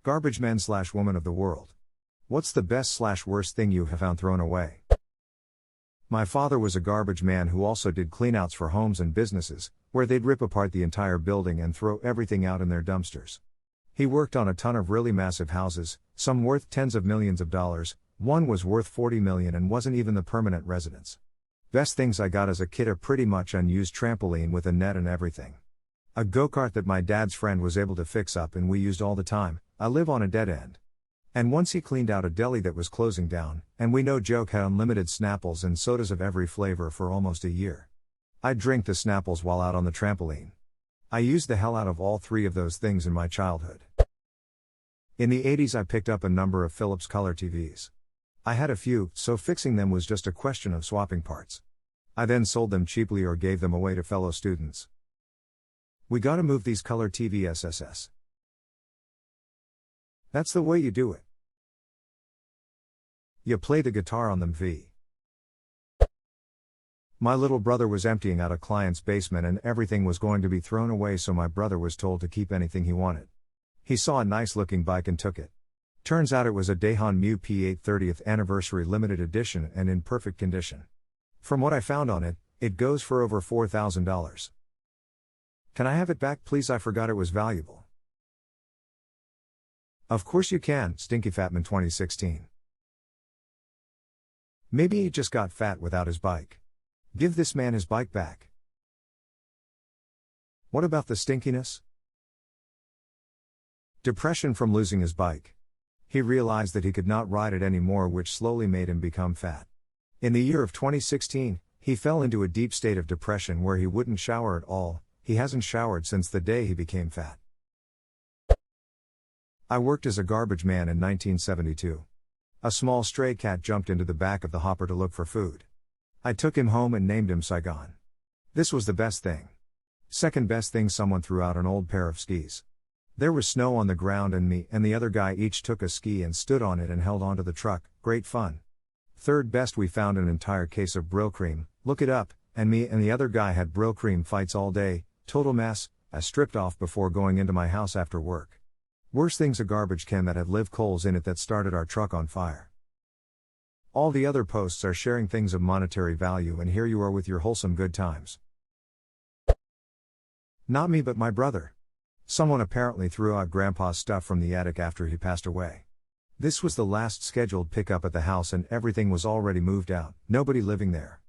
Garbage men / woman of the world. What's the best / worst thing you have found thrown away? My father was a garbage man who also did cleanouts for homes and businesses, where they'd rip apart the entire building and throw everything out in their dumpsters. He worked on a ton of really massive houses, some worth tens of millions of dollars, one was worth 40 million and wasn't even the permanent residence. Best things I got as a kid: a pretty much unused trampoline with a net and everything. A go-kart that my dad's friend was able to fix up and we used all the time. I live on a dead end. And once he cleaned out a deli that was closing down, and we no joke had unlimited Snapples and sodas of every flavor for almost a year. I'd drink the Snapples while out on the trampoline. I used the hell out of all three of those things in my childhood. In the 80s I picked up a number of Philips color TVs. I had a few, so fixing them was just a question of swapping parts. I then sold them cheaply or gave them away to fellow students. We gotta move these color TV SSS. That's the way you do it. You play the guitar on them V. My little brother was emptying out a client's basement and everything was going to be thrown away, so my brother was told to keep anything he wanted. He saw a nice looking bike and took it. Turns out it was a Dayhan Mu P8 30th anniversary limited edition and in perfect condition. From what I found on it, it goes for over $4,000. Can I have it back please? I forgot it was valuable. Of course you can, Stinky Fatman 2016. Maybe he just got fat without his bike. Give this man his bike back. What about the stinkiness? Depression from losing his bike. He realized that he could not ride it anymore, which slowly made him become fat. In the year of 2016, he fell into a deep state of depression where he wouldn't shower at all. He hasn't showered since the day he became fat. I worked as a garbage man in 1972. A small stray cat jumped into the back of the hopper to look for food. I took him home and named him Saigon. This was the best thing. Second best thing: someone threw out an old pair of skis. There was snow on the ground and me and the other guy each took a ski and stood on it and held onto the truck. Great fun. Third best: we found an entire case of Brill cream. Look it up. And me and the other guy had Brill cream fights all day. Total mess. I stripped off before going into my house after work. Worst things: a garbage can that had live coals in it that started our truck on fire. All the other posts are sharing things of monetary value, and here you are with your wholesome good times. Not me, but my brother. Someone apparently threw out Grandpa's stuff from the attic after he passed away. This was the last scheduled pickup at the house and everything was already moved out, nobody living there.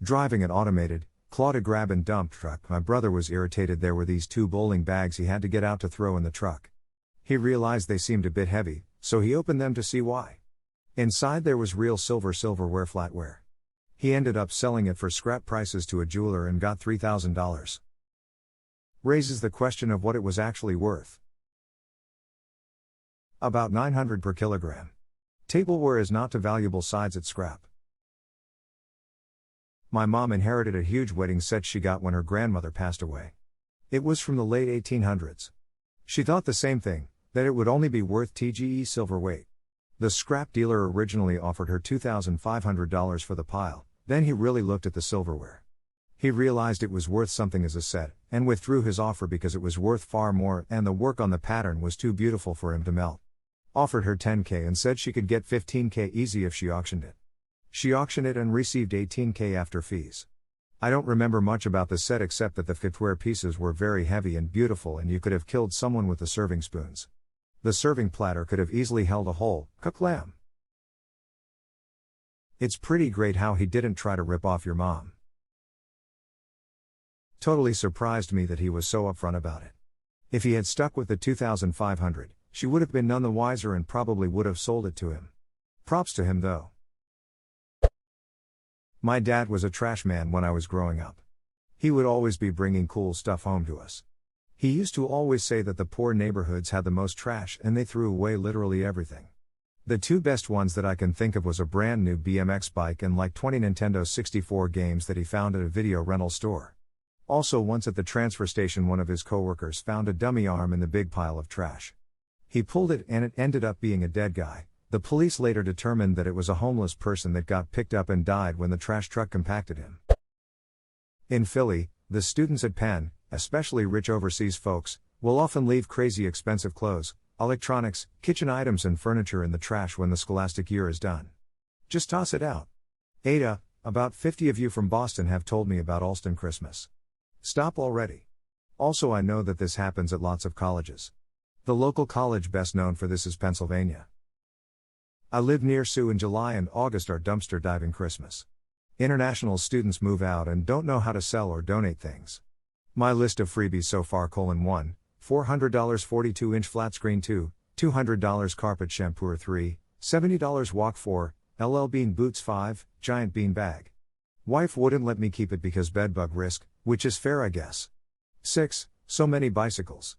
Driving an automated, claw-to-grab and dump truck, my brother was irritated. There were these 2 bowling bags he had to get out to throw in the truck. He realized they seemed a bit heavy, so he opened them to see why. Inside there was real silverware flatware. He ended up selling it for scrap prices to a jeweler and got $3,000. Raises the question of what it was actually worth. About 900 per kilogram. Tableware is not to valuable sides at scrap. My mom inherited a huge wedding set she got when her grandmother passed away. It was from the late 1800s. She thought the same thing, that it would only be worth TGE silverweight. The scrap dealer originally offered her $2,500 for the pile, then he really looked at the silverware. He realized it was worth something as a set, and withdrew his offer because it was worth far more and the work on the pattern was too beautiful for him to melt. Offered her $10,000 and said she could get $15,000 easy if she auctioned it. She auctioned it and received $18,000 after fees. I don't remember much about the set except that the footwear pieces were very heavy and beautiful and you could have killed someone with the serving spoons. The serving platter could have easily held a whole cooked lamb. It's pretty great how he didn't try to rip off your mom. Totally surprised me that he was so upfront about it. If he had stuck with the $2,500, she would have been none the wiser and probably would have sold it to him. Props to him though. My dad was a trash man when I was growing up. He would always be bringing cool stuff home to us. He used to always say that the poor neighborhoods had the most trash and they threw away literally everything. The 2 best ones that I can think of was a brand new BMX bike and like 20 Nintendo 64 games that he found at a video rental store. Also once at the transfer station one of his coworkers found a dummy arm in the big pile of trash. He pulled it and it ended up being a dead guy. The police later determined that it was a homeless person that got picked up and died when the trash truck compacted him. In Philly, the students at Penn, especially rich overseas folks, will often leave crazy expensive clothes, electronics, kitchen items and furniture in the trash when the scholastic year is done. Just toss it out. Ada, about 50 of you from Boston have told me about Alston Christmas. Stop already. Also, I know that this happens at lots of colleges. The local college best known for this is Pennsylvania. I live near Sioux. In July and August are dumpster diving Christmas. International students move out and don't know how to sell or donate things. My list of freebies so far: 1, $400 42-inch flat screen, 2, $200 carpet shampoo, 3, $70 wok, 4, LL Bean boots, 5, giant bean bag. Wife wouldn't let me keep it because bedbug risk, which is fair I guess. 6, so many bicycles.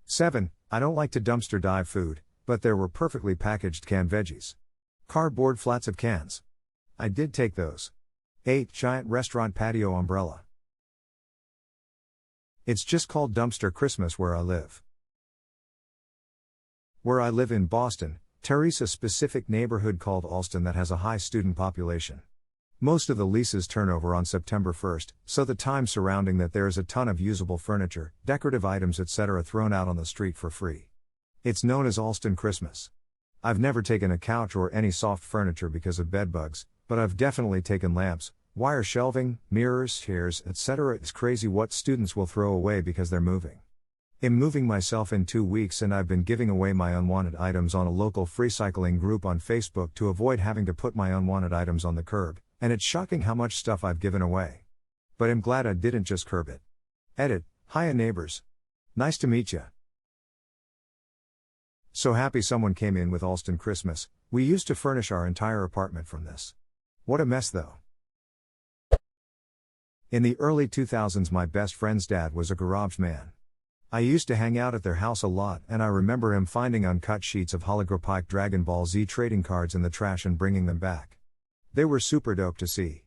7, I don't like to dumpster dive food, but there were perfectly packaged canned veggies. Cardboard flats of cans. I did take those. 8, giant restaurant patio umbrella. It's just called Dumpster Christmas where I live. Where I live in Boston, there's a specific neighborhood called Alston that has a high student population. Most of the leases turn over on September 1st, so the time surrounding that there is a ton of usable furniture, decorative items etc. thrown out on the street for free. It's known as Alston Christmas. I've never taken a couch or any soft furniture because of bedbugs, but I've definitely taken lamps, wire shelving, mirrors, chairs, etc. It's crazy what students will throw away because they're moving. I'm moving myself in 2 weeks and I've been giving away my unwanted items on a local freecycling group on Facebook to avoid having to put my unwanted items on the curb, and it's shocking how much stuff I've given away. But I'm glad I didn't just curb it. Edit, hiya neighbors. Nice to meet ya. So happy someone came in with Alston Christmas. We used to furnish our entire apartment from this. What a mess though. In the early 2000s my best friend's dad was a garage man. I used to hang out at their house a lot and I remember him finding uncut sheets of holographic Dragon Ball Z trading cards in the trash and bringing them back. They were super dope to see.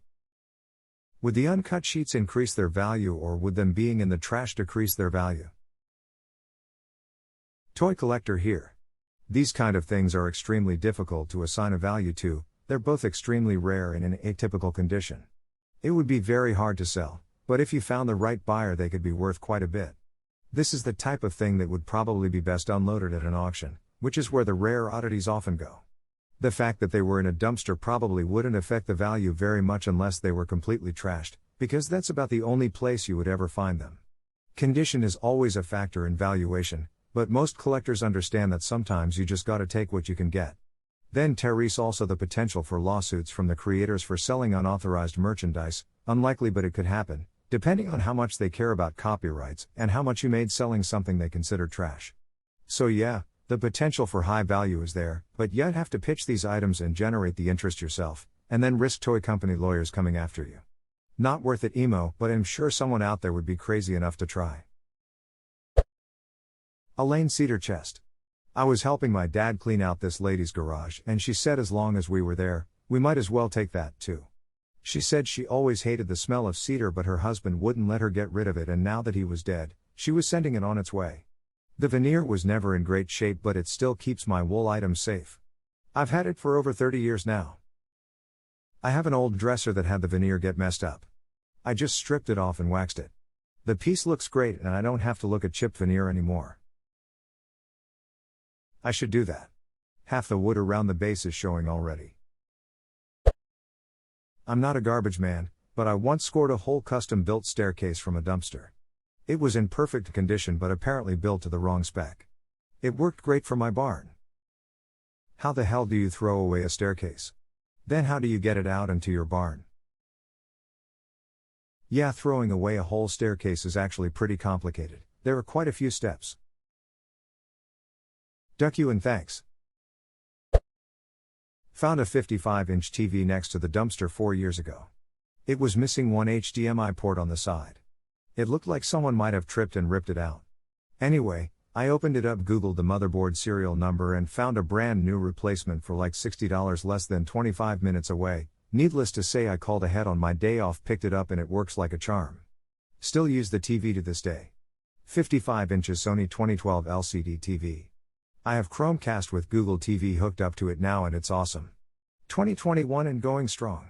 Would the uncut sheets increase their value or would them being in the trash decrease their value? Toy collector here. These kind of things are extremely difficult to assign a value to, they're both extremely rare and in atypical condition. It would be very hard to sell, but if you found the right buyer they could be worth quite a bit. This is the type of thing that would probably be best unloaded at an auction, which is where the rare oddities often go. The fact that they were in a dumpster probably wouldn't affect the value very much unless they were completely trashed, because that's about the only place you would ever find them. Condition is always a factor in valuation, but most collectors understand that sometimes you just gotta take what you can get. Then there's also the potential for lawsuits from the creators for selling unauthorized merchandise, unlikely but it could happen, depending on how much they care about copyrights and how much you made selling something they consider trash. So yeah, the potential for high value is there, but you'd have to pitch these items and generate the interest yourself, and then risk toy company lawyers coming after you. Not worth it emo, but I'm sure someone out there would be crazy enough to try. A Lane cedar chest. I was helping my dad clean out this lady's garage and she said as long as we were there, we might as well take that too. She said she always hated the smell of cedar but her husband wouldn't let her get rid of it and now that he was dead, she was sending it on its way. The veneer was never in great shape but it still keeps my wool items safe. I've had it for over 30 years now. I have an old dresser that had the veneer get messed up. I just stripped it off and waxed it. The piece looks great and I don't have to look at chipped veneer anymore. I should do that. Half the wood around the base is showing already. I'm not a garbage man, but I once scored a whole custom-built staircase from a dumpster. It was in perfect condition but apparently built to the wrong spec. It worked great for my barn. How the hell do you throw away a staircase? Then how do you get it out into your barn? Yeah, throwing away a whole staircase is actually pretty complicated. There are quite a few steps. Duck you and thanks. Found a 55-inch TV next to the dumpster 4 years ago. It was missing one HDMI port on the side. It looked like someone might have tripped and ripped it out. Anyway, I opened it up, googled the motherboard serial number and found a brand new replacement for like $60 less than 25 minutes away. Needless to say I called ahead on my day off, picked it up and it works like a charm. Still use the TV to this day. 55 inches Sony 2012 LCD TV. I have Chromecast with Google TV hooked up to it now and it's awesome. 2021 and going strong.